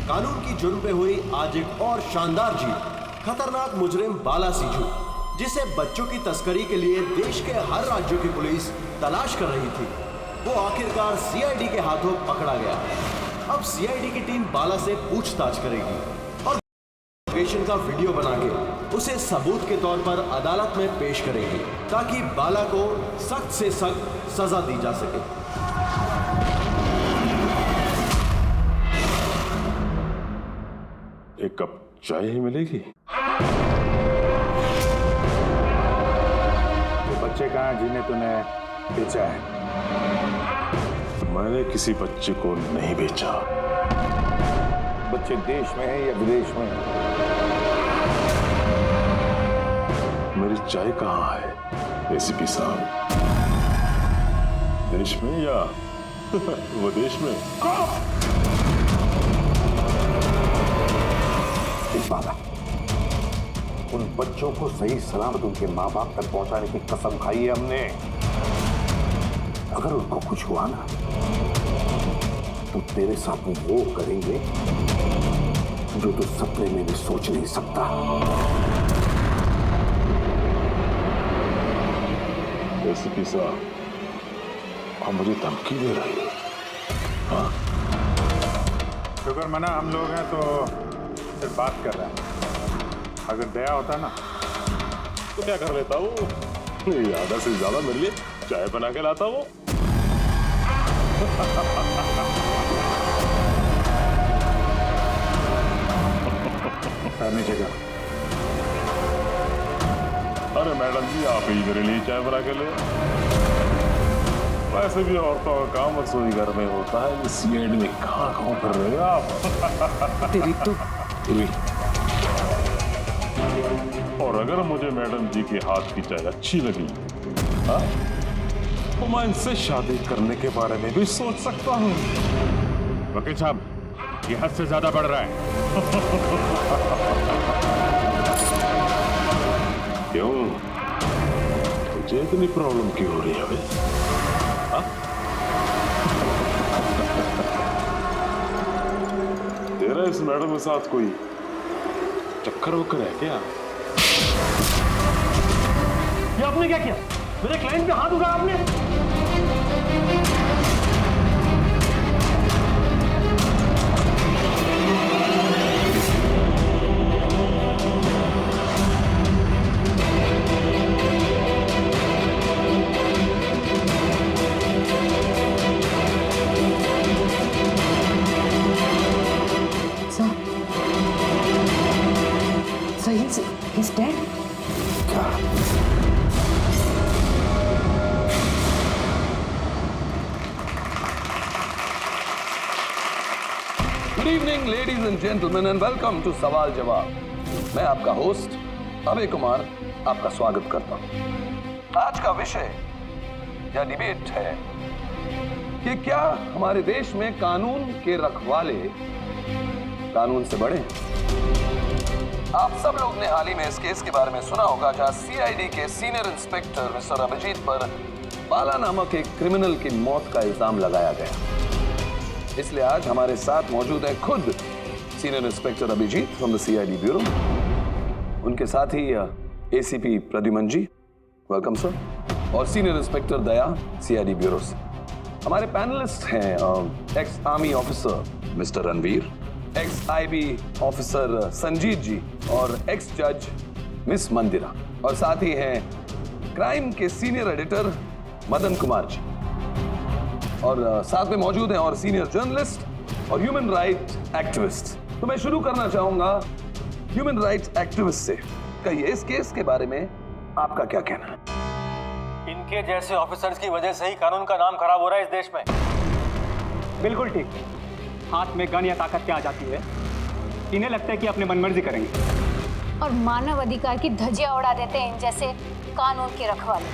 कानून की जुर्म पे हुई आज एक और शानदार जीत। खतरनाक मुजरिम बाला सिंजू, जिसे बच्चों की तस्करी के लिए देश के हर राज्यों की पुलिस तलाश कर रही थी, वो आखिरकार सीआईडी के हाथों पकड़ा गया। अब सीआईडी की टीम बाला से पूछताछ करेगी और लोकेशन का वीडियो बना के उसे सबूत के तौर पर अदालत में पेश करेगी, ताकि बाला को सख्त से सख्त सजा दी जा सके। एक कप चाय ही मिलेगी? ये बच्चे कहाँ जिन्हें तूने बेचा है? मैंने किसी बच्चे को नहीं बेचा। बच्चे देश में है या विदेश में? मेरी चाय कहाँ है एसीपी साहब? देश में या विदेश में? बाला, उन बच्चों को सही सलामत उनके माँ बाप तक पहुंचाने की कसम खाई है हमने। अगर उनको कुछ हुआ ना, तो तेरे साथ वो करेंगे जो तू सपने में भी सोच नहीं सकता। एसीपी साहब, आप मुझे धमकी दे रही है? हाँ? शुक्र मना हम लोग हैं तो सिर्फ बात कर रहा है। अगर दया होता ना तो क्या कर लेता वो? आधा से ज्यादा मेरे लिए चाय बना के लाता वो। नीचे का। अरे मैडम जी, आप ही मेरे लिए चाय बना के ले। वैसे भी औरतों का काम रसोई घर में होता है, इस सीआईडी में कहाँ कर रहे हो आप? तेरी तो और अगर मुझे मैडम जी के हाथ की चाय अच्छी लगी, हाँ, तो मैं इनसे शादी करने के बारे में भी सोच सकता हूँ। वकील साहब, ये हद से ज्यादा बढ़ रहा है। क्यों? तुझे इतनी प्रॉब्लम क्यों हो रही है अभी? हाँ? तेरा इस मैडम के साथ कोई चक्कर वक्कर है क्या? ये आपने क्या किया? मेरे क्लाइंट पे हाथ उठाया आपने? He's dead? Good evening ladies and gentleman and welcome to सवाल जवाब। मैं आपका होस्ट अभय कुमार आपका स्वागत करता हूं। आज का विषय या डिबेट है कि क्या हमारे देश में कानून के रखवाले कानून से बड़े? आप सब लोग ने हाल ही में इस केस के बारे में सुना होगा, जहां सीआईडी के सीनियर इंस्पेक्टर मिस्टर अभिजीत पर बाला नामक एक क्रिमिनल की मौत का इल्जाम लगाया गया। इसलिए आज हमारे साथ मौजूद है खुद senior inspector Abhijeet from the CID bureau, उनके साथ ही ACP Pradyuman ji, welcome sir, और senior inspector Daya CID bureau से। हमारे पैनलिस्ट हैं ex army officer mister Ranvir, ex IB officer Sanjeet ji और एक्स जज मिस मंदिरा, और साथ ही हैं क्राइम के सीनियर एडिटर मदन कुमार जी, और साथ में मौजूद हैं और सीनियर जर्नलिस्ट और ह्यूमन राइट एक्टिविस्ट। तो मैं शुरू करना चाहूंगा ह्यूमन राइट्स एक्टिविस्ट से। कहिए, इस केस के बारे में आपका क्या कहना है? इनके जैसे ऑफिसर्स की वजह से ही कानून का नाम खराब हो रहा है इस देश में। बिल्कुल ठीक। हाथ में गन या ताकत क्या आ जाती है, इन्हें लगता है कि अपने मनमर्जी करेंगे और मानव अधिकार की धज्जियां उड़ा देते हैं इन जैसे कानून के रखवाले।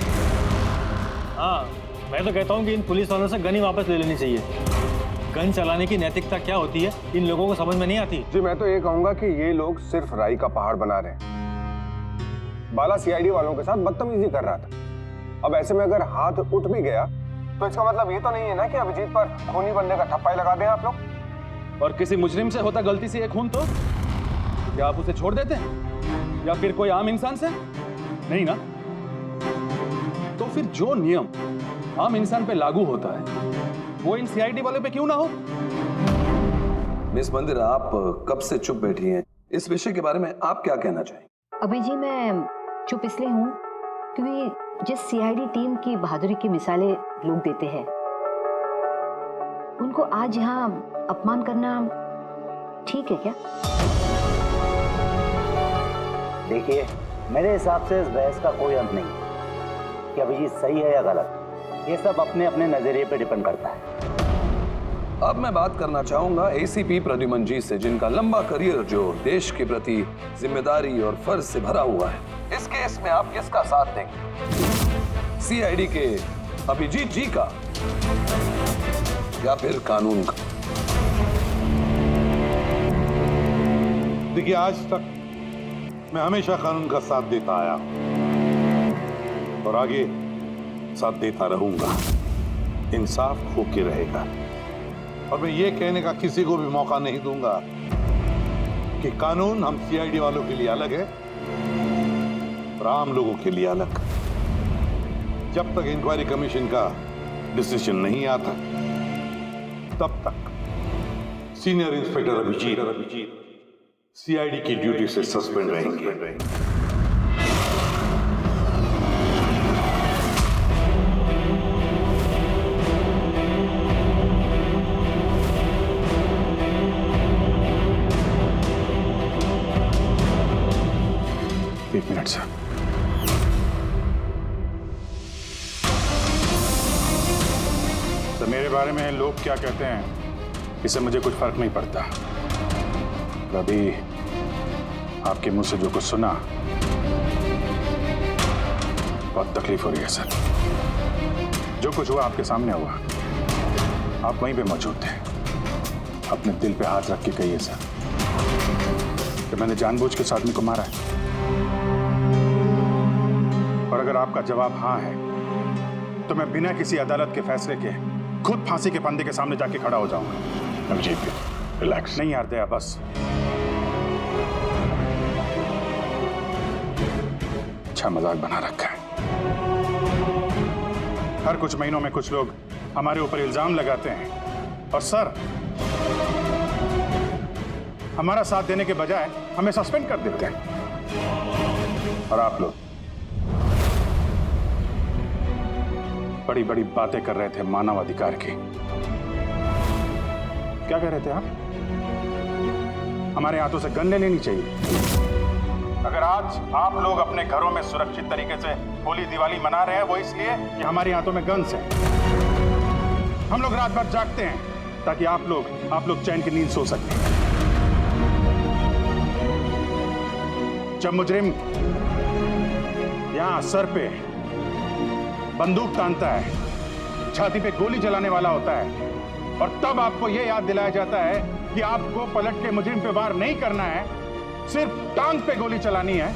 हाँ, मैं तो कहता हूँ कि इन पुलिस वालों से गन ही वापस ले लेनी चाहिए। गन चलाने की नैतिकता क्या होती है इन लोगों को समझ में नहीं आती। जी, मैं तो ये कहूंगा कि ये लोग सिर्फ राई का पहाड़ बना रहे हैं। बाला सीआईडी वालों के साथ बदतमीजी कर रहा था। अब ऐसे में अगर हाथ उठ भी गया तो इसका मतलब ये तो नहीं है ना कि अभिजीत पर खूनी बनने का ठप्पा ही लगा दें आप लोग। और किसी मुजरिम से होता गलती से एक खून तो क्या आप उसे छोड़ देते हैं, या फिर कोई आम इंसान से? नहीं ना। तो फिर जो नियम आम इंसान पे लागू होता है वो इन सीआईडी वाले पे क्यों ना हो? मिस मंदिर, आप कब से चुप बैठी हैं? इस विषय के बारे में आप क्या कहना चाहेंगे? अभी जी मैं चुप इसलिए हूँ क्योंकि जिस सीआईडी टीम की बहादुरी की मिसालें लोग देते हैं उनको आज यहाँ अपमान करना ठीक है क्या? देखिए, मेरे हिसाब से इस बहस का कोई अंत नहीं कि अभिजीत सही है या गलत। ये सब अपने अपने नजरिए पे डिपेंड करता है। अब मैं बात करना चाहूंगा एसीपी प्रद्युमन जी से, जिनका लंबा करियर जो देश के प्रति जिम्मेदारी और फर्ज से भरा हुआ है। इस केस में आप किसका साथ देंगे, सीआईडी के अभिजीत जी का या फिर कानून का? देखिए, आज तक मैं हमेशा कानून का साथ देता आया हूं और आगे साथ देता रहूंगा। इंसाफ होके रहेगा और मैं ये कहने का किसी को भी मौका नहीं दूंगा कि कानून हम सीआईडी वालों के लिए अलग है और आम लोगों के लिए अलग। जब तक इंक्वायरी कमीशन का डिसीजन नहीं आता तब तक सीनियर इंस्पेक्टर अभिजीत सीआईडी की ड्यूटी से सस्पेंड रहेंगे। एक मिनट सर। तो मेरे बारे में लोग क्या कहते हैं इससे मुझे कुछ फर्क नहीं पड़ता। अभी आपके मुंह से जो कुछ सुना बहुत तकलीफ हो रही है सर। जो कुछ हुआ आपके सामने हुआ, आप वहीं पे मौजूद थे। अपने दिल पे हाथ रख के कहिए सर कि मैंने जानबूझ के उस आदमी को मारा है। और अगर आपका जवाब हाँ है तो मैं बिना किसी अदालत के फैसले के खुद फांसी के फंदे के सामने जाके खड़ा हो जाऊंगा। अभिजीत, रिलैक्स। नहीं यार दया, बस। अच्छा मजाक बना रखा है। हर कुछ महीनों में कुछ लोग हमारे ऊपर इल्जाम लगाते हैं और सर हमारा साथ देने के बजाय हमें सस्पेंड कर देते हैं। और आप लोग बड़ी बड़ी बातें कर रहे थे मानव अधिकार की। क्या कह रहे थे आप? हमारे हाथों से गन ले लेनी चाहिए। अगर आज आप लोग अपने घरों में सुरक्षित तरीके से होली दिवाली मना रहे हैं वो इसलिए कि हमारे हाथों में गन्स हैं। हम लोग रात भर जागते हैं ताकि आप लोग चैन की नींद सो सकें। जब मुजरिम यहां सर पे बंदूक तानता है, छाती पे गोली चलाने वाला होता है और तब आपको यह याद दिलाया जाता है कि आपको पलट के मुजरिम पे वार नहीं करना है, सिर्फ टांग पे गोली चलानी है।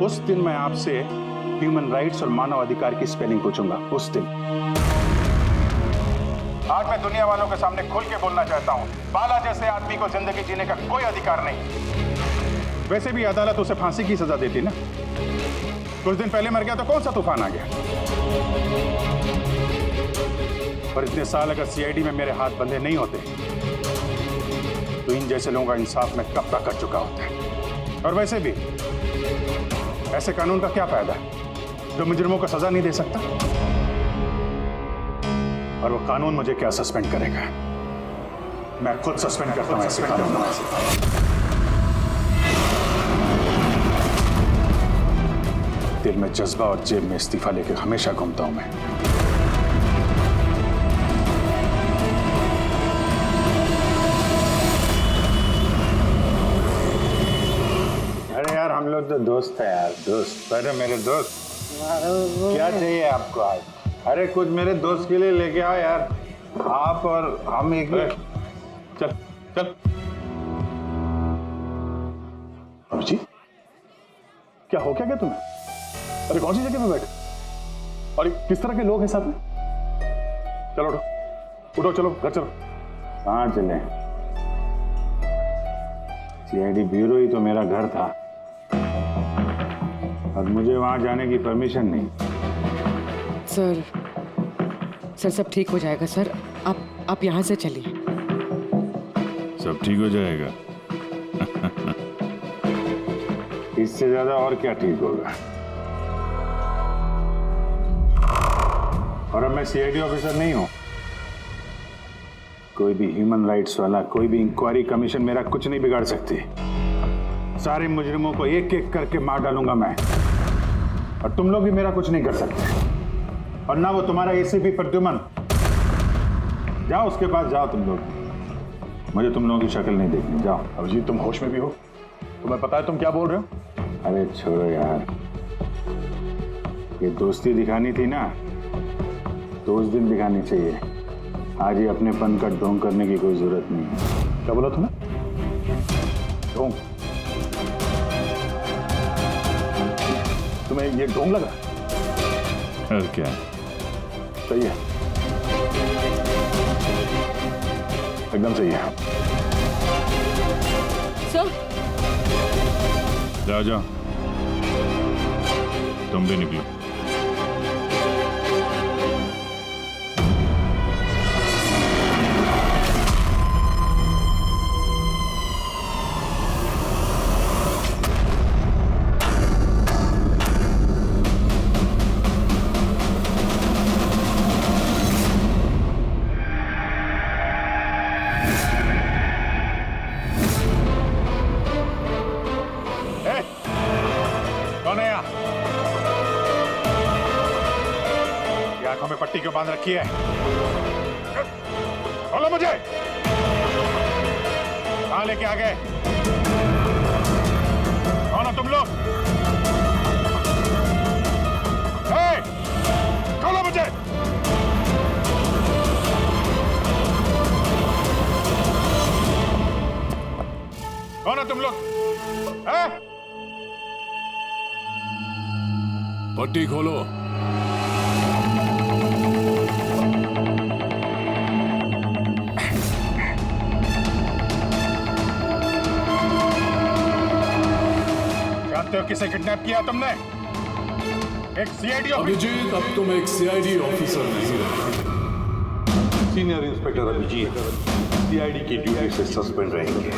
उस दिन मैं आपसे ह्यूमन राइट्स और मानव अधिकार की स्पेलिंग पूछूंगा। उस दिन। आज मैं दुनिया वालों के सामने खुल के बोलना चाहता हूं, बाला जैसे आदमी को जिंदगी जीने का कोई अधिकार नहीं। वैसे भी अदालत उसे फांसी की सजा देती ना। कुछ दिन पहले मर गया तो कौन सा तूफान आ गया। और इतने साल अगर सीआईडी में मेरे हाथ बंधे नहीं होते तो इन जैसे लोगों का इंसाफ मैं कब तक कर चुका होता है। और वैसे भी ऐसे कानून का क्या फायदा जो मुजरिमों को सजा नहीं दे सकता। और वो कानून मुझे क्या सस्पेंड करेगा। मैं खुद सस्पेंड करता हूं ऐसे कानून। दिल में जज्बा और जेब में इस्तीफा लेकर हमेशा घूमता हूं मैं। अरे यार हम लोग तो दोस्त है यार, दोस्त। अरे मेरे दोस्त, क्या चाहिए आपको आज? अरे कुछ मेरे दोस्त के लिए लेके आओ यार। आप और हम एक चल चल। अभिजीत, क्या हो क्या तुम्हें? अरे कौन सी जगह पे बैठे और किस तरह के लोग हैं साथ में? चलो उठो उठो, चलो घर चलो। कहाँ चले? सीआईडी ब्यूरो ही तो मेरा घर था और मुझे वहां जाने की परमिशन नहीं। सर सब ठीक हो जाएगा सर, आप यहाँ से चलिए। सब ठीक हो जाएगा। इससे ज्यादा और क्या ठीक होगा? और अब मैं सीआईडी ऑफिसर नहीं हूं। कोई भी ह्यूमन राइट्स वाला, कोई भी इंक्वायरी कमीशन मेरा कुछ नहीं बिगाड़ सकती। सारे मुजरिमों को एक एक करके मार डालूंगा मैं, और तुम लोग भी मेरा कुछ नहीं कर सकते। और ना वो तुम्हारा एसीपी प्रद्युमन। जाओ उसके पास जाओ तुम लोग, मुझे तुम लोगों की शक्ल नहीं देखनी। जाओ। अभिजीत, तुम होश में भी हो? तुम्हें पता है तुम क्या बोल रहे हो? अरे छोड़ो यार, ये दोस्ती दिखानी थी ना तो उस दिन दिखानी चाहिए। आज ही अपनेपन का ढोंग करने की कोई जरूरत नहीं है। क्या बोला तुमने? ढोंग? तुम्हें ये ढोंग लगा? और क्या? सही है, एकदम सही है। सर जाओ जाओ, तुम भी निकलो। आंखों में पट्टी क्यों बांध रखी है? बोलो मुझे, कहां लेके आ गए? कौन हो तुम लोग? खोलो मुझे। कौन हो तुम लोग? पट्टी खोलो। जानते हो किसे किडनैप किया तुमने? एक सीआईडी अभिजीत, अब तुम एक सीआईडी ऑफिसर नहीं रहे। सीनियर इंस्पेक्टर अभिजीत सीआईडी की ड्यूटी से सस्पेंड रहेंगे।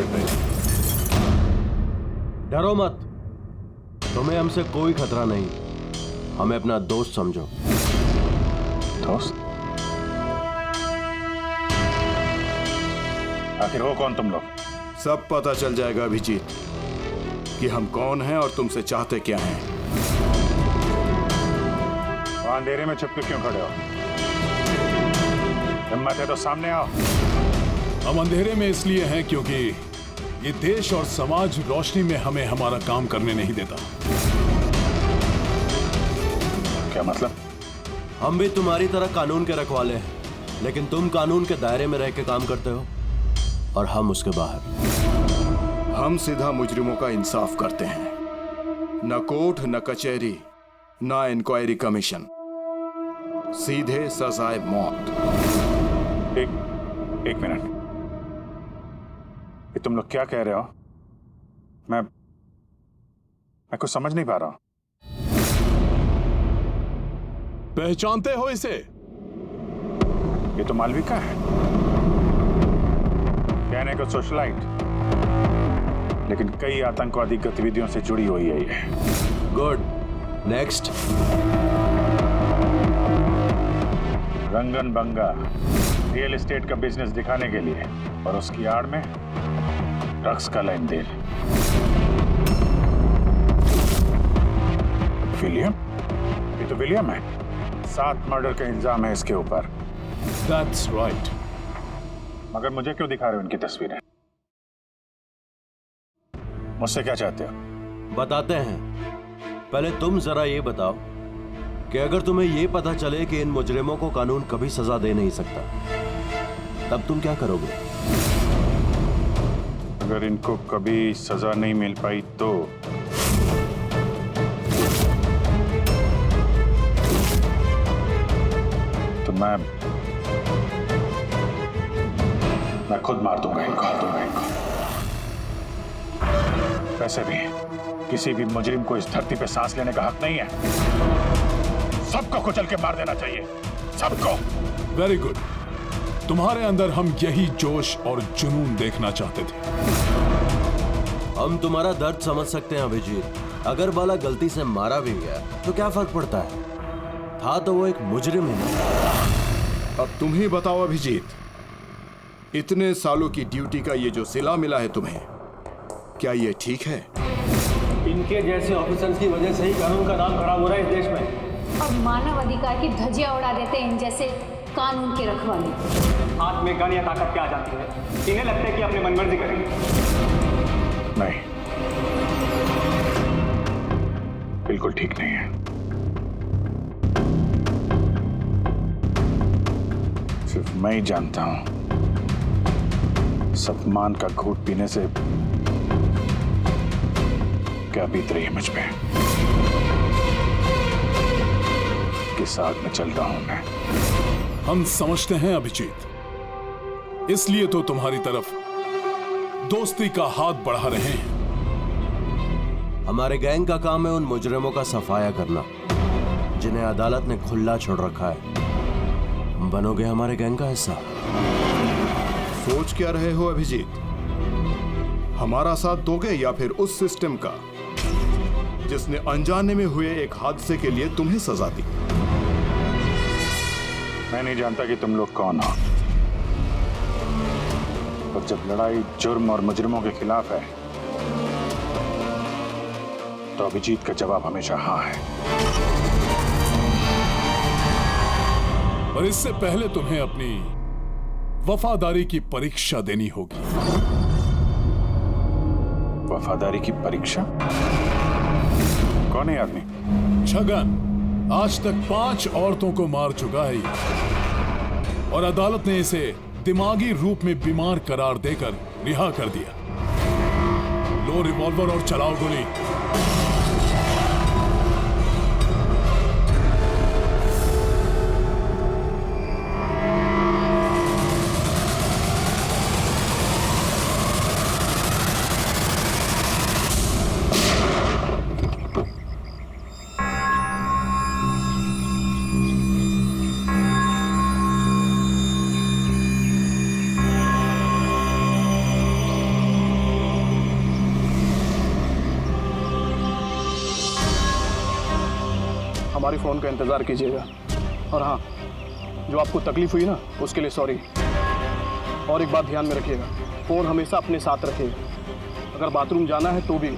डरो मत, तुम्हें हमसे कोई खतरा नहीं। हमें अपना दोस्त समझो। दोस्त? आखिर हो कौन तुम लोग? सब पता चल जाएगा अभिजीत कि हम कौन हैं और तुमसे चाहते क्या हैं। वहां अंधेरे में छुप के क्यों खड़े हो? हिम्मत है तो सामने आओ। हम अंधेरे में इसलिए हैं क्योंकि ये देश और समाज रोशनी में हमें हमारा काम करने नहीं देता। क्या मतलब? हम भी तुम्हारी तरह कानून के रखवाले हैं, लेकिन तुम कानून के दायरे में रह के काम करते हो और हम उसके बाहर। हम सीधा मुजरिमों का इंसाफ करते हैं, न कोर्ट न कचहरी न इंक्वायरी कमीशन, सीधे सजाए मौत। एक मिनट, ये तुम लोग क्या कह रहे हो? मैं कुछ समझ नहीं पा रहा हूं। पहचानते हो इसे? ये तो मालविका है, कहने को सोशलाइट, लेकिन कई आतंकवादी गतिविधियों से जुड़ी हुई है ये। Good, next. Rangan Banga real estate का बिजनेस दिखाने के लिए और उसकी आड़ में ड्रग्स का लेन देन। विलियम? ये तो विलियम है। 7 मर्डर का इल्जाम है इसके ऊपर। That's right. मगर मुझे क्यों दिखा रहे हो इनकी तस्वीरें? मुझसे क्या चाहते हो? बताते हैं। पहले तुम जरा ये बताओ कि अगर तुम्हें ये पता चले कि इन मुजरिमों को कानून कभी सजा दे नहीं सकता, तब तुम क्या करोगे? अगर इनको कभी सजा नहीं मिल पाई तो मैं खुद मार दूंगा इनको। वैसे भी किसी भी मुजरिम को इस धरती पे सांस लेने का हक नहीं है। सबको कुचल के मार देना चाहिए, सबको। Very good. तुम्हारे अंदर हम यही जोश और जुनून देखना चाहते थे। हम तुम्हारा दर्द समझ सकते हैं अभिजीत। अगर बाला गलती से मारा भी गया तो क्या फर्क पड़ता है, था तो वो एक मुजरिम है। अब तुम ही बताओ अभिजीत, इतने सालों की ड्यूटी का ये जो सिला मिला है तुम्हें, क्या ये ठीक है? इनके जैसे ऑफिसर्स की वजह से ही कानून का नाम खराब हो रहा है इस देश में। अब मानव अधिकार की धज्जियां उड़ा देते हैं इन जैसे कानून के रखवाले। हाथ में गन या ताकत क्या आ जाती है? इन्हें लगता है कि अपने मनमर्जी करेंगे। नहीं, बिल्कुल ठीक नहीं है। सिर्फ मैं ही जानता हूं सम्मान का घूंट पीने से क्या बीत रही है मुझ पे। किस आग में चल रहा हूं मैं। हम समझते हैं अभिजीत, इसलिए तो तुम्हारी तरफ दोस्ती का हाथ बढ़ा रहे हैं। हमारे गैंग का काम है उन मुजरिमों का सफाया करना जिन्हें अदालत ने खुला छोड़ रखा है। बनोगे हमारे गैंग का हिस्सा? सोच क्या रहे हो अभिजीत? हमारा साथ दोगे या फिर उस सिस्टम का जिसने अनजाने में हुए एक हादसे के लिए तुम्हें सजा दी? मैं नहीं जानता कि तुम लोग कौन हो, पर जब लड़ाई जुर्म और मुजरिमों के खिलाफ है तो अभिजीत का जवाब हमेशा हाँ है। और इससे पहले तुम्हें अपनी वफादारी की परीक्षा देनी होगी। वफादारी की परीक्षा? कौन है आदमी? छगन आज तक 5 औरतों को मार चुका है और अदालत ने इसे दिमागी रूप में बीमार करार देकर रिहा कर दिया। लो रिवॉल्वर और चलाओ गोली। हमारी फ़ोन का इंतज़ार कीजिएगा। और हाँ, जो आपको तकलीफ हुई ना उसके लिए सॉरी। और एक बात ध्यान में रखिएगा, फ़ोन हमेशा अपने साथ रखिएगा। अगर बाथरूम जाना है तो भी।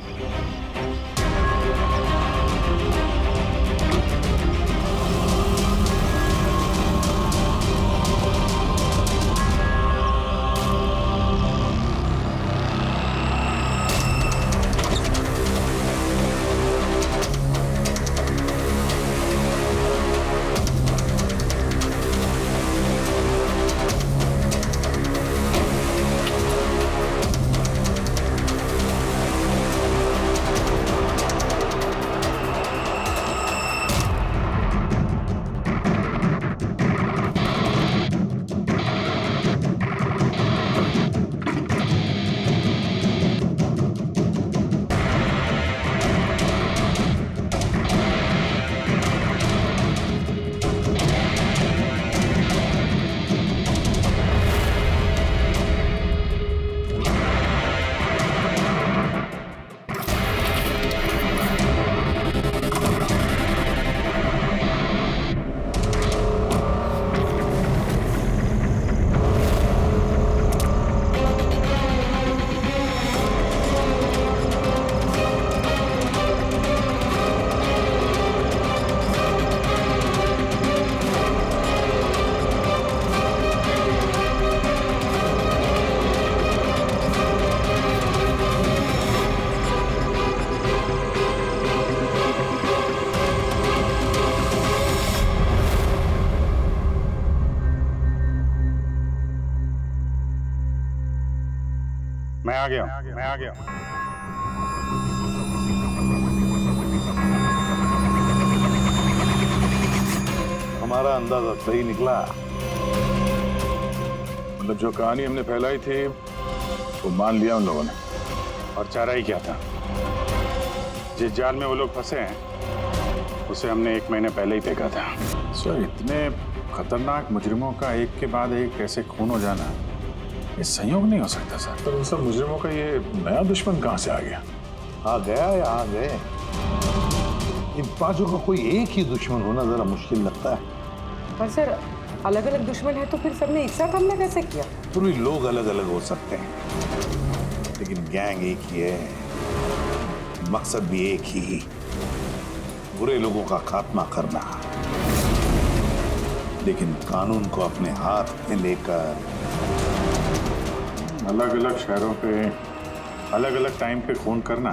मैं आ गया। हमारा अंदाजा सही निकला। मतलब जो कहानी हमने फैलाई थी वो मान लिया उन लोगों ने। और चारा ही क्या था, जिस जाल में वो लोग फंसे हैं उसे हमने 1 महीने पहले ही फेंका था। सर, इतने खतरनाक मुजरिमों का एक के बाद एक ऐसे खून हो जाना, ये संयोग नहीं हो सकता सर। तो इन सब मुजरिमों का ये नया दुश्मन कहाँ से आ गया? आ गया या आ गए, इन पांचों का कोई एक ही दुश्मन होना जरा मुश्किल लगता है। पर सर, अलग अलग दुश्मन है तो फिर सबने एक साथ हमला कैसे किया? पूरे लोग अलग अलग हो सकते हैं लेकिन गैंग एक ही है, मकसद भी एक ही, बुरे लोगों का खात्मा करना। लेकिन कानून को अपने हाथ में लेकर अलग अलग शहरों पे अलग अलग टाइम पे खून करना,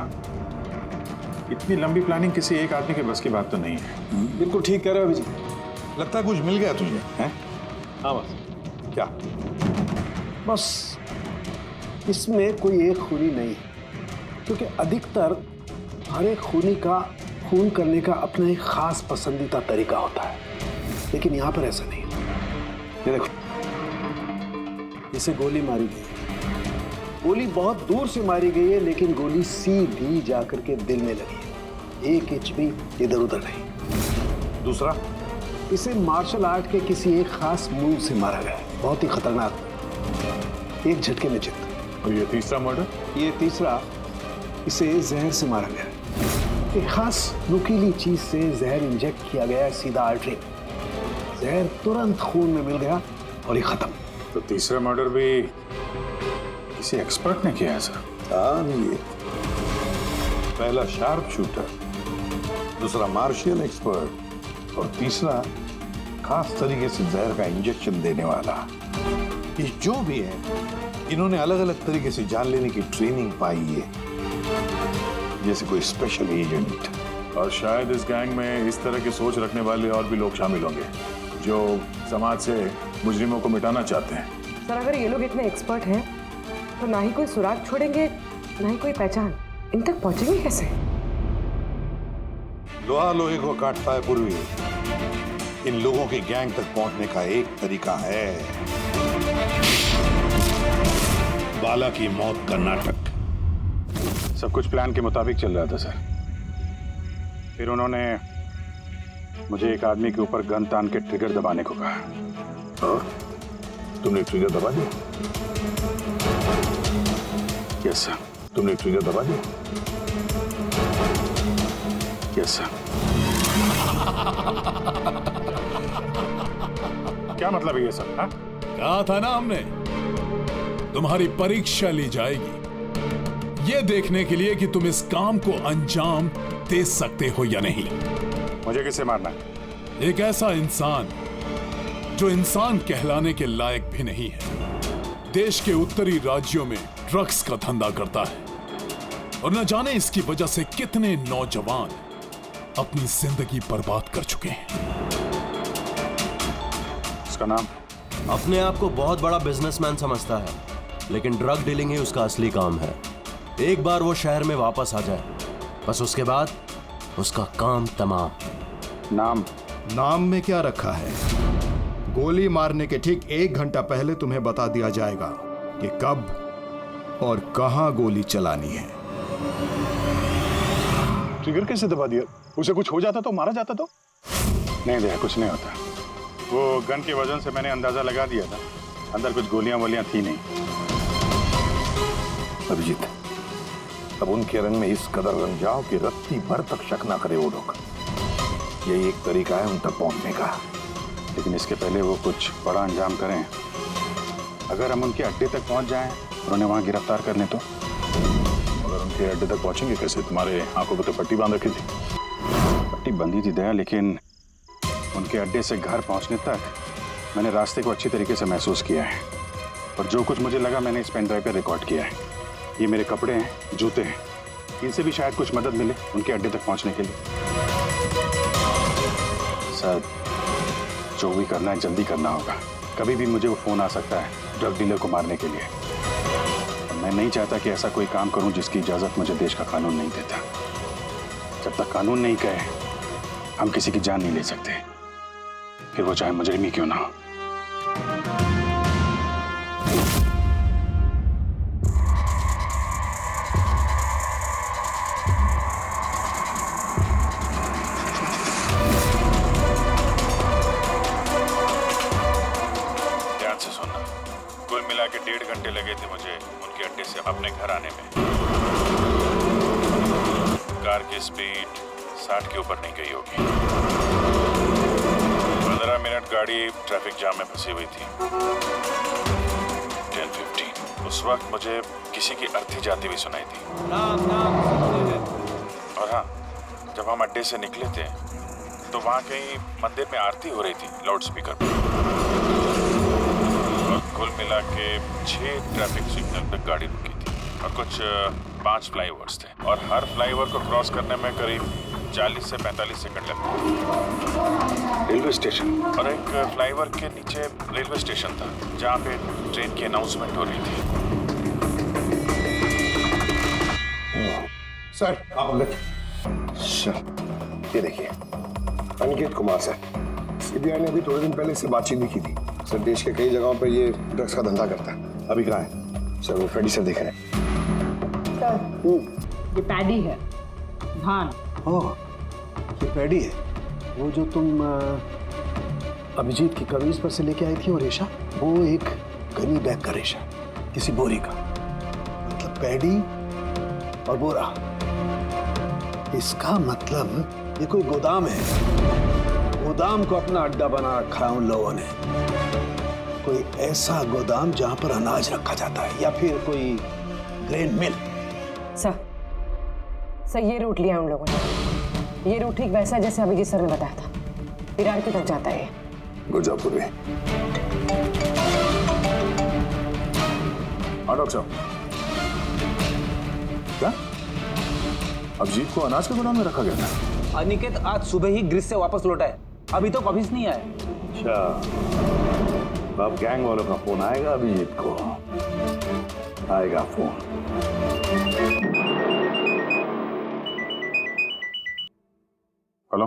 इतनी लंबी प्लानिंग किसी एक आदमी के बस की बात तो नहीं है। बिल्कुल ठीक कह रहे हो अभिजीत। लगता है कुछ मिल गया तुझे, हैं? हाँ बस। क्या? बस इसमें कोई एक खूनी नहीं है, क्योंकि अधिकतर हर एक खूनी का खून करने का अपना एक खास पसंदीदा तरीका होता है, लेकिन यहाँ पर ऐसा नहीं। ये देखो, इसे गोली मारी गई, गोली बहुत दूर से मारी गई है, लेकिन गोली सीधी जाकर के दिल में लगी है, 1 इंच भी इधर उधर नहीं। दूसरा, इसे मार्शल आर्ट के किसी एक खास मूव से मारा गया है, बहुत ही खतरनाक, एक झटके में चित। और ये तीसरा मर्डर? ये तीसरा, इसे जहर से मारा गया है, एक खास नुकीली चीज से जहर इंजेक्ट किया गया है सीधा आर्टरी, जहर तुरंत खून में मिल गया और ये खत्म। तो तीसरा मर्डर भी किसी एक्सपर्ट ने किया है सर? हाँ, ये पहला शार्प शूटर, दूसरा मार्शियल एक्सपर्ट और तीसरा खास तरीके से जहर का इंजेक्शन देने वाला। ये जो भी है, इन्होंने अलग अलग तरीके से जान लेने की ट्रेनिंग पाई है, जैसे कोई स्पेशल एजेंट। और शायद इस गैंग में इस तरह की सोच रखने वाले और भी लोग शामिल होंगे जो समाज से मुजरिमों को मिटाना चाहते हैं। सर, अगर ये लोग इतने एक्सपर्ट हैं तो ना ही कोई सुराग छोड़ेंगे, ना ही कोई पहचान। इन तक पहुंचेंगे कैसे? लोहा लोहे को काटता है पूर्वी, इन लोगों की गैंग तक पहुंचने का एक तरीका है, बाला की मौत का नाटक। सब कुछ प्लान के मुताबिक चल रहा था सर। फिर उन्होंने मुझे एक आदमी के ऊपर गन तान के ट्रिगर दबाने को कहा। और तुमने ट्रिगर दबा दिया? Yes sir. तुमने ट्रिगर दबा दिया? Yes sir. क्या मतलब है ये सब? हाँ? कहा था ना हमने, तुम्हारी परीक्षा ली जाएगी ये देखने के लिए कि तुम इस काम को अंजाम दे सकते हो या नहीं। मुझे किसे मारना है? एक ऐसा इंसान जो इंसान कहलाने के लायक भी नहीं है, देश के उत्तरी राज्यों में ड्रग्स का धंधा करता है और न जाने इसकी वजह से कितने नौजवान अपनी जिंदगी बर्बाद कर चुके हैं। उसका नाम? अपने आप को बहुत बड़ा बिजनेसमैन समझता है, लेकिन ड्रग डीलिंग ही उसका असली काम है। एक बार वो शहर में वापस आ जाए, बस उसके बाद उसका काम तमाम। नाम में क्या रखा है? गोली मारने के ठीक 1 घंटा पहले तुम्हें बता दिया जाएगा कि कब और कहां गोली चलानी है। ट्रिगर कैसे दबा दिया? उसे कुछ हो जाता तो, मारा जाता तो? नहीं दया, कुछ नहीं होता। वो गन के वजन से मैंने अंदाजा लगा दिया था, अंदर कुछ गोलियां वोलियां थी नहीं। अभिजीत, अब उनके रंग में इस कदर रंग जाओ कि रत्ती भर तक शक ना करे वो लोग। यही एक तरीका है उन तक पहुंचने का। लेकिन इसके पहले वो कुछ बड़ा अंजाम करें। अगर हम उनके अड्डे तक पहुंच जाएं और उन्हें वहां गिरफ्तार कर लें तो? अगर उनके अड्डे तक पहुंचेंगे कैसे? तुम्हारे आंखों पर तो पट्टी बांध रखी थी। पट्टी बंधी थी दया, लेकिन उनके अड्डे से घर पहुंचने तक मैंने रास्ते को अच्छी तरीके से महसूस किया है और जो कुछ मुझे लगा मैंने इस पेन ड्राइव पर रिकॉर्ड किया है। ये मेरे कपड़े हैं, जूते हैं, इनसे भी शायद कुछ मदद मिले उनके अड्डे तक पहुंचने के लिए। सर, जो भी करना है जल्दी करना होगा। कभी भी मुझे वो फोन आ सकता है ड्रग डीलर को मारने के लिए। और मैं नहीं चाहता कि ऐसा कोई काम करूं जिसकी इजाजत मुझे देश का कानून नहीं देता। जब तक कानून नहीं कहे हम किसी की जान नहीं ले सकते, फिर वो चाहे मुजरिम ही क्यों ना हो। 8 घंटे लगे थे मुझे उनके अड्डे से अपने घर आने में। कार की स्पीड 60 के ऊपर नहीं गई होगी। 15 मिनट गाड़ी ट्रैफिक जाम में फंसी हुई थी। 10:15 उस वक्त मुझे किसी की अर्थी जाती हुई सुनाई थी। और हाँ, जब हम अड्डे से निकले थे तो वहाँ कहीं मंदिर में आरती हो रही थी लाउड स्पीकर पर। और कुल मिला के 6 ट्रैफिक सिग्नल पे गाड़ी रुकी थी और कुछ 5 फ्लाईओवर्स थे और हर फ्लाईओवर को क्रॉस करने में करीब 40 से 45 सेकंड लगते। रेलवे स्टेशन और एक फ्लाईओवर के नीचे रेलवे स्टेशन था जहाँ पे ट्रेन की अनाउंसमेंट हो रही थी। सर आप अंदर। सर ये देखिए, अनिकेत कुमार सर, सीबीआई ने अभी थोड़े दिन पहले से बातचीत भी की थी। सर देश के कई जगहों पर ये ड्रग्स का धंधा करता है। अभी कहाँ है? सर वो फ्रेडी सर देख रहे हैं। ये पैडी है, धान। ओह, ये पैडी है। वो जो तुम अभिजीत की कमीज पर से लेके आई थी वो रेशा, वो एक गनी बैग का रेशा, किसी बोरी का। मतलब पैडी और बोरा, इसका मतलब ये कोई गोदाम है। गोदाम को अपना अड्डा बना रखा है उन लोगों ने। कोई ऐसा गोदाम जहां पर अनाज रखा जाता है या फिर कोई ग्रेन मिल। सर ये रूट लिया उन लोगों ने। ये रूट ठीक वैसा जैसे अभिजीत सर ने बताया था, विरार की तरफ जाता है। गुरजापुर में। हाँ डॉक्टर साहब, क्या अभिजीत को अनाज के गोदाम में रखा गया था? अनिकेत आज सुबह ही ग्रीस से वापस लौटा है, अभी तो ऑफिस नहीं आया। अच्छा, अब गैंग वालों का फोन आएगा अभिजीत को। आएगा फोन। हेलो,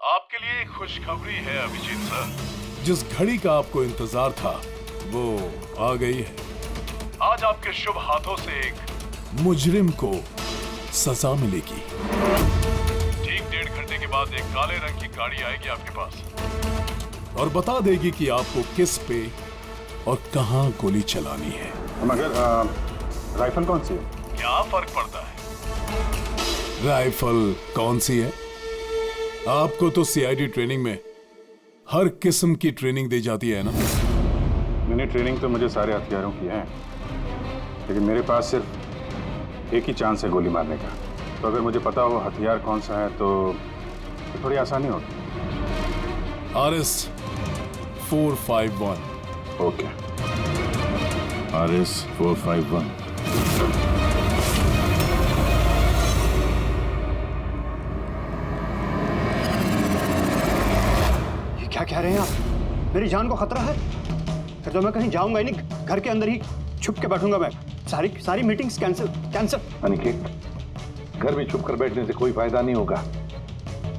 आपके लिए एक खुशखबरी है अभिजीत सर। जिस घड़ी का आपको इंतजार था वो आ गई है। आज आपके शुभ हाथों से एक मुजरिम को सजा मिलेगी। ठीक 1.5 घंटे के बाद एक काले रंग की गाड़ी आएगी आपके पास और बता देगी कि आपको किस पे और कहां गोली चलानी है। मगर राइफल कौन सी है? क्या फर्क पड़ता है राइफल कौन सी है? आपको तो सीआईडी ट्रेनिंग में हर किस्म की ट्रेनिंग दी जाती है ना। मैंने ट्रेनिंग तो मुझे सारे हथियारों की है, लेकिन मेरे पास सिर्फ एक ही चांस है गोली मारने का। तो अगर मुझे पता हो हथियार कौन सा है तो थोड़ी आसानी होगी। RS 451। Okay, RS 451। ये क्या कह रहे हैं आप? मेरी जान को खतरा है? फिर तो मैं कहीं जाऊंगा ही नहीं, घर के अंदर ही छुप के बैठूंगा मैं। सारी मीटिंग्स कैंसिल। अनिकेत, घर में छुप कर बैठने से कोई फायदा नहीं होगा।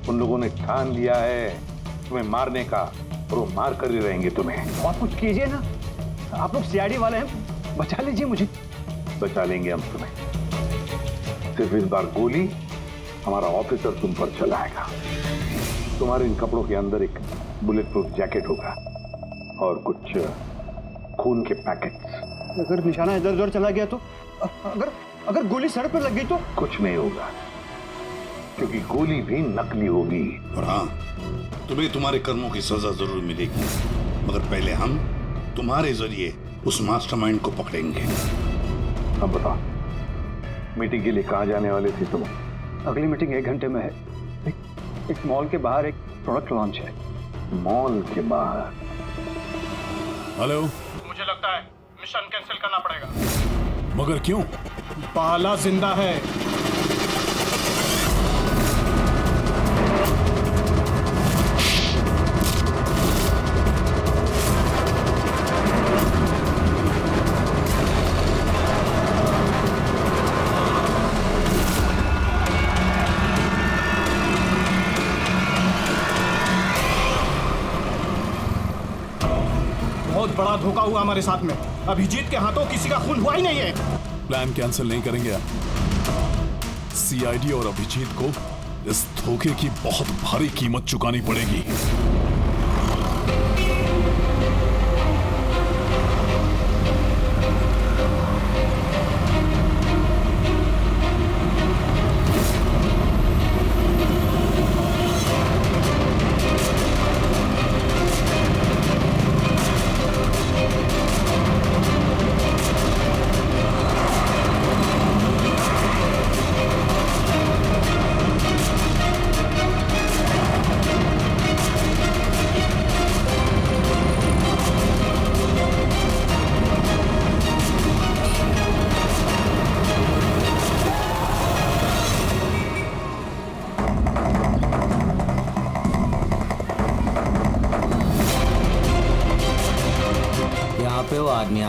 उन लोगों ने ठान लिया है तुम्हें मारने का और वो मार कर ही रहेंगे तुम्हें। और कुछ कीजिए ना, आप लोग सीआईडी वाले हैं, बचा लीजिए मुझे। बचा लेंगे हम तुम्हें। सिर्फ इस बार गोली हमारा ऑफिसर तुम पर चलाएगा। तुम्हारे इन कपड़ों के अंदर एक बुलेट प्रूफ जैकेट होगा और कुछ खून के पैकेट्स। अगर निशाना इधर उधर चला गया तो, अगर गोली सड़क पर लग गई तो? कुछ नहीं होगा, क्योंकि गोली भी नकली होगी। और हाँ, तुम्हें तुम्हारे कर्मों की सजा जरूर मिलेगी, मगर पहले हम तुम्हारे जरिए उस मास्टरमाइंड को पकड़ेंगे। अब बताओ, मीटिंग के लिए कहाँ जाने वाले थे तुम? अगली मीटिंग 1 घंटे में है। एक मॉल के बाहर एक प्रोडक्ट लॉन्च है। मॉल के बाहर? हेलो, मुझे लगता है मिशन कैंसिल करना पड़ेगा। मगर क्यों? बाला जिंदा है। बहुत बड़ा धोखा हुआ हमारे साथ में। अभिजीत के हाथों किसी का खून हुआ ही नहीं है। प्लान कैंसिल नहीं करेंगे आप। सीआईडी और अभिजीत को इस धोखे की बहुत भारी कीमत चुकानी पड़ेगी।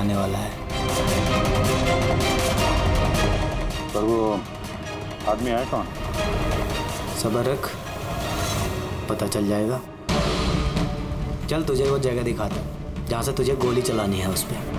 आने वाला है। पर वो आदमी आया कौन? सब्र रख, पता चल जाएगा। चल तुझे वो जगह दिखाता हूं जहां से तुझे गोली चलानी है उस पर।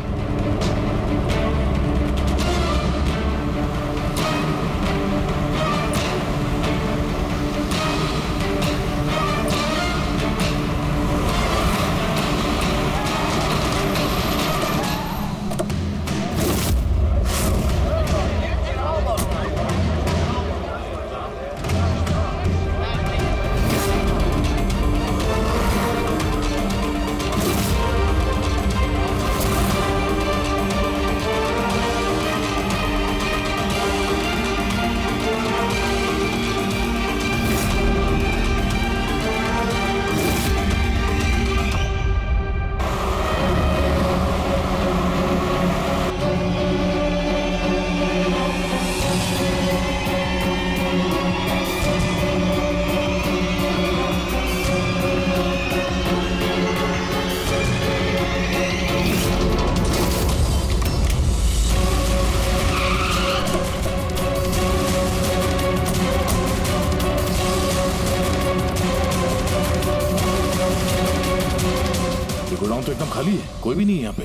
गोदाम तो एकदम खाली है, कोई भी नहीं है यहाँ पे।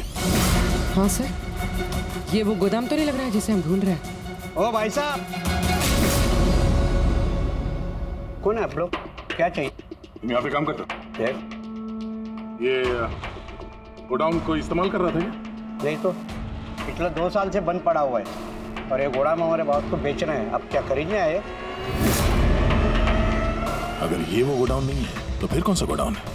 हाँ सर, ये वो गोदाम तो नहीं लग रहा है जिसे हम ढूंढ रहे हैं। ओ भाई साहब, कौन है आप लोग? क्या चाहिए? तुम यहाँ पे काम करते हो? ये गोडाउन को इस्तेमाल कर रहा था क्या? नहीं तो पिछले 2 साल से बंद पड़ा हुआ है और ये गोदाम हमारे बॉस को बेचना है। अब क्या खरीदने आए? अगर ये वो गोडाउन नहीं है तो फिर कौन सा गोडाउन है?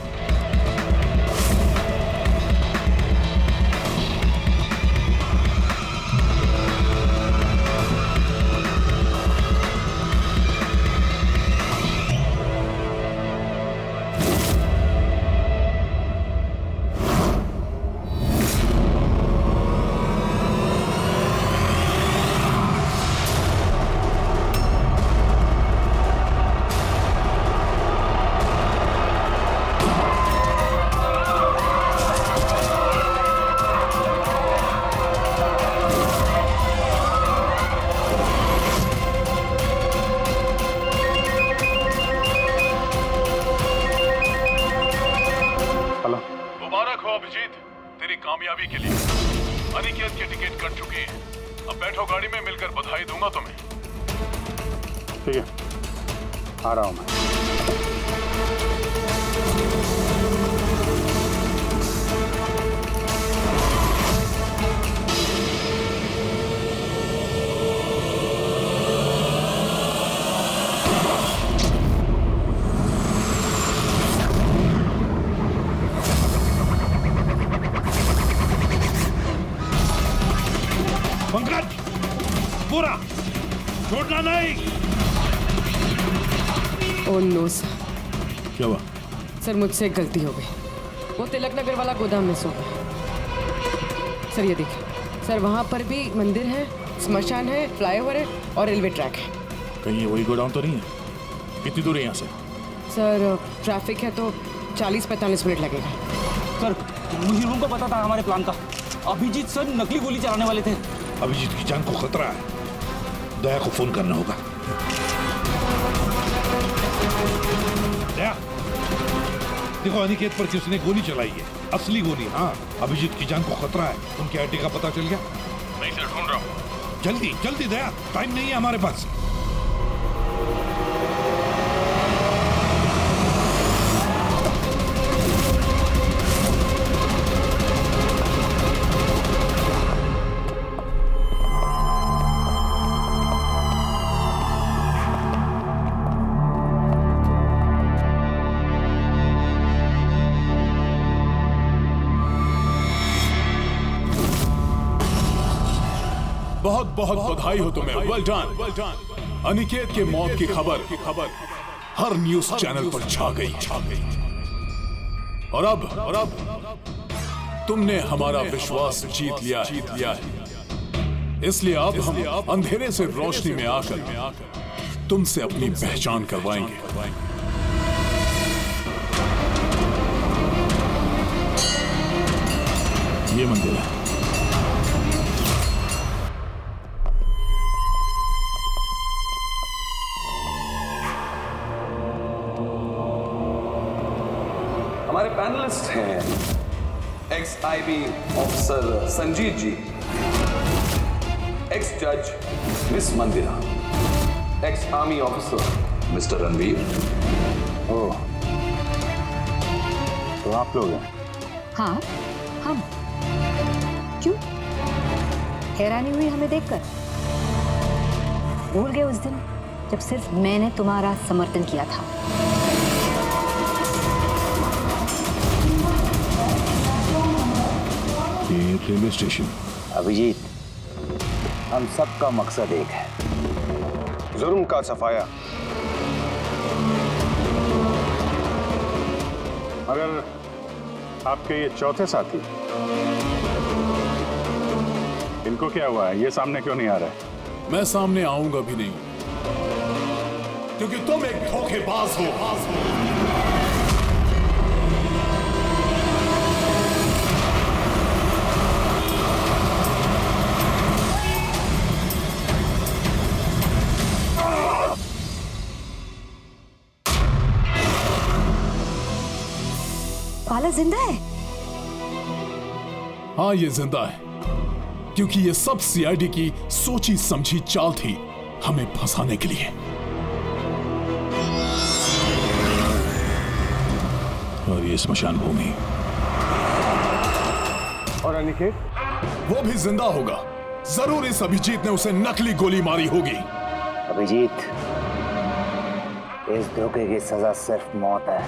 कामयाबी के लिए अनिकेत की टिकट कट चुकी है। अब बैठो गाड़ी में, मिलकर बधाई दूंगा तुम्हें। ठीक है, आ रहा हूं मैं। पंकज, पूरा छोड़ना नहीं। Oh no sir. क्या हुआ? सर मुझसे एक गलती हो गई। वो तिलक नगर वाला गोदाम में सो गया। सर ये देखिए सर, वहाँ पर भी मंदिर है, स्मशान है, फ्लाईओवर है और रेलवे ट्रैक है। कहीं ये वही गोदाम तो नहीं है? कितनी दूर है यहाँ से? सर ट्रैफिक है तो 40-45 मिनट लगेगा। सर मुझे को पता था हमारे प्लान का। अभिजीत सर नकली गोली चलाने वाले थे। अभिजीत की जान को खतरा है, दया को फोन करना होगा। दया, देखो अनिकेत पर किसने गोली चलाई है, असली गोली। हाँ, अभिजीत की जान को खतरा है। उनके आईडी का पता चल गया? नहीं सर, ढूंढ रहा हूँ। जल्दी जल्दी दया, टाइम नहीं है हमारे पास। बहुत बहुत बधाई हो तुम्हें, वेल डन। अनिकेत के मौत की खबर हर न्यूज चैनल पर छा गई। और अब तुमने हमारा विश्वास जीत लिया है। इसलिए अब हम अंधेरे से रोशनी में आकर तुमसे अपनी पहचान करवाएंगे। ये मंदिर है। जर्नलिस्ट हैं ex IB officer Sanjeet ji, ex जज miss Mandira, ex army officer mister Ranvir. Oh, तो आप लोग हैं? हाँ, हम। क्यों? हैरानी हुई हमें देखकर? भूल गए उस दिन जब सिर्फ मैंने तुम्हारा समर्थन किया था? ये रेलवे स्टेशन। अभिजीत, हम सबका मकसद एक है, जुर्म का सफाया। मगर आपके ये चौथे साथी, इनको क्या हुआ है? ये सामने क्यों नहीं आ रहे? मैं सामने आऊंगा भी नहीं, क्योंकि तुम एक धोखेबाज हो। बाला जिंदा है? हाँ, ये जिंदा है, क्योंकि ये सब सीआईडी की सोची समझी चाल थी हमें फंसाने के लिए। और ये स्मशान भूमि। और अनिकेत? वो भी जिंदा होगा। जरूर इस अभिजीत ने उसे नकली गोली मारी होगी। अभिजीत, इस धोखे की सजा सिर्फ मौत है,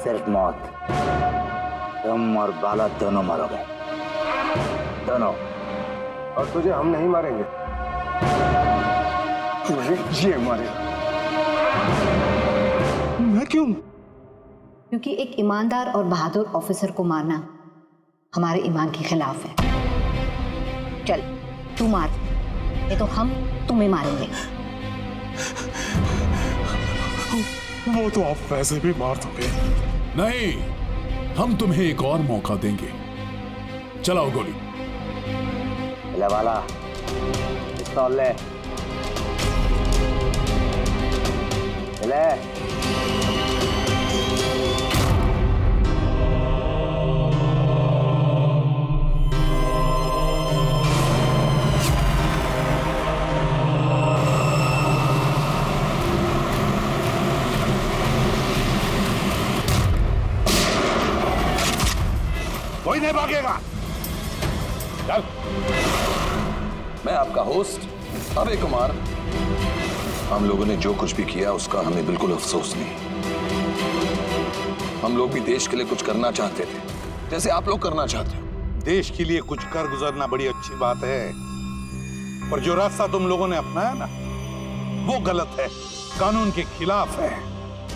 सिर्फ मौत। तुम और बाला दोनों मरोगे, दोनों। और तुझे हम नहीं मारेंगे, तुझे ये मारेगा। मैं क्यों? क्योंकि एक ईमानदार और बहादुर ऑफिसर को मारना हमारे ईमान के खिलाफ है। चल, तू मार, नहीं तो हम तुम्हें मारेंगे। वो तो आप वैसे भी मार दोगे। नहीं, हम तुम्हें एक और मौका देंगे। चलाओ गोली। ले वाला, पिस्तौल ले। ले। कोई नहीं भागेगा। चल। मैं आपका होस्ट अभय कुमार। हम लोगों ने जो कुछ भी किया उसका हमें बिल्कुल अफसोस नहीं। हम लोग भी देश के लिए कुछ करना चाहते थे, जैसे आप लोग करना चाहते हो। देश के लिए कुछ कर गुजरना बड़ी अच्छी बात है, पर जो रास्ता तुम लोगों ने अपनाया ना, वो गलत है, कानून के खिलाफ है।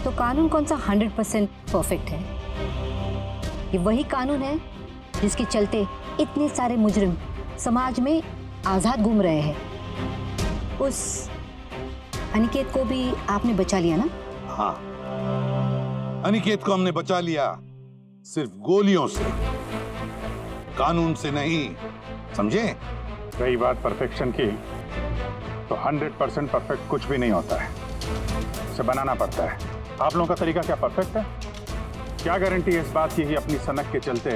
तो कानून कौन सा 100% परफेक्ट है? ये वही कानून है जिसके चलते इतने सारे मुजरिम समाज में आजाद घूम रहे हैं। उस अनिकेत को भी आपने बचा लिया ना? हाँ, अनिकेत को हमने बचा लिया, सिर्फ गोलियों से, कानून से नहीं, समझे? रही बात परफेक्शन की, तो 100% परफेक्ट कुछ भी नहीं होता है, इसे बनाना पड़ता है। आप लोगों का तरीका क्या परफेक्ट है? क्या गारंटी है इस बात की अपनी सनक के चलते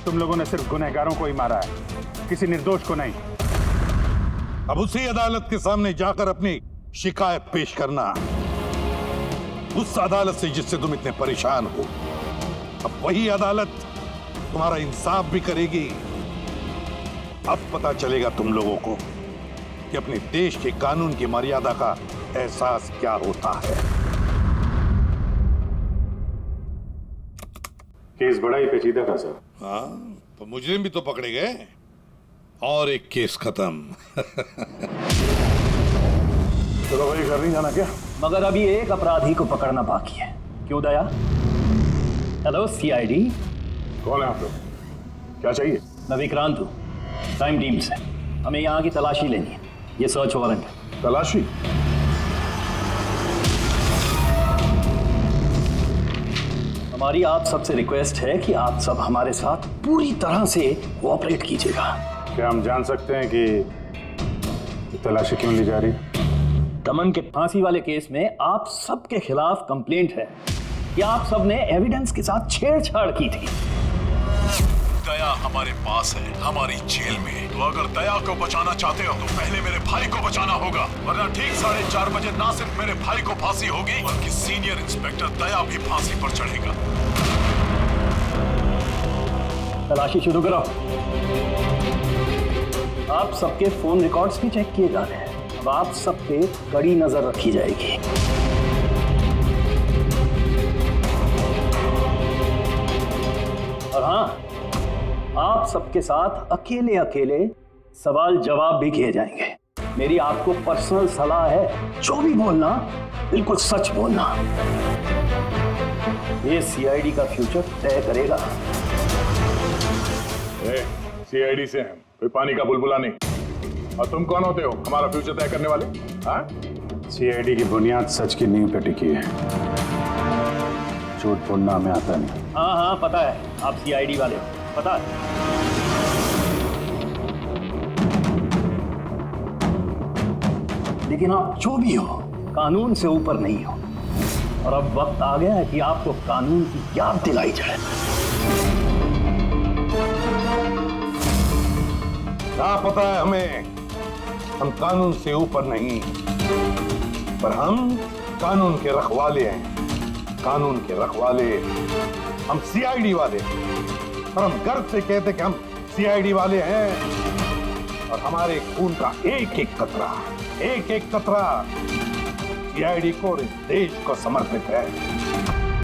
तुम लोगों ने सिर्फ गुनहगारों को ही मारा है, किसी निर्दोष को नहीं? अब उसी अदालत के सामने जाकर अपनी शिकायत पेश करना, उस अदालत से जिससे तुम इतने परेशान हो। अब वही अदालत तुम्हारा इंसाफ भी करेगी। अब पता चलेगा तुम लोगों को कि अपने देश के कानून की मर्यादा का एहसास क्या होता है। केस बड़ा ही पेचीदा था सर। हाँ, तो मुजरिम भी तो पकड़े गए और एक केस खत्म। चलो भाई, घर नहीं जाना क्या? मगर अभी एक अपराधी को पकड़ना बाकी है। क्यों दया? Hello CID. कौन है आप लोग? क्या चाहिए? मैं विक्रांत हूँ, क्राइम टीम से। हमें यहाँ की तलाशी लेनी है, ये सर्च वारंट है। तलाशी? हमारी आप सबसे रिक्वेस्ट है कि आप सब हमारे साथ पूरी तरह से कोऑपरेट कीजिएगा। क्या हम जान सकते हैं कि तलाशी क्यों ली जा रही? दमन के फांसी वाले केस में आप सबके खिलाफ कंप्लेंट है। कि आप सबने एविडेंस के साथ छेड़छाड़ की थी। दया हमारे पास है, हमारी जेल में। तो अगर दया को बचाना चाहते हो तो पहले मेरे भाई को बचाना होगा, वरना ठीक 4:30 बजे ना सिर्फ मेरे भाई को फांसी होगी बल्कि सीनियर इंस्पेक्टर दया भी फांसी पर चढ़ेगा। तलाशी शुरू करो। आप सबके फोन रिकॉर्ड्स भी चेक किए जा रहे हैं। अब आप सब पे कड़ी नजर रखी जाएगी। और हाँ, आप सबके साथ अकेले अकेले सवाल जवाब भी किए जाएंगे। मेरी आपको पर्सनल सलाह है, जो भी बोलना बिल्कुल सच बोलना। ये सीआईडी का फ्यूचर तय करेगा। सीआईडी से हैं, कोई पानी का बुलबुला नहीं। और तुम कौन होते हो हमारा फ्यूचर तय करने वाले? सीआईडी की बुनियाद सच की नींव पे टिकी है। झूठ बोलना हमें आता नहीं। हाँ हाँ पता है, आप सीआईडी वाले हो, पता है। लेकिन आप जो भी हो, कानून से ऊपर नहीं हो। और अब वक्त आ गया है कि आपको कानून की याद दिलाई जाए। ना पता है हमें, हम कानून से ऊपर नहीं, पर हम कानून के रखवाले हैं। कानून के रखवाले हम सीआईडी वाले, और हम गर्व से कहते कि हम सीआईडी वाले हैं। और हमारे खून का एक एक कतरा सीआईडी को और इस देश को समर्पित है।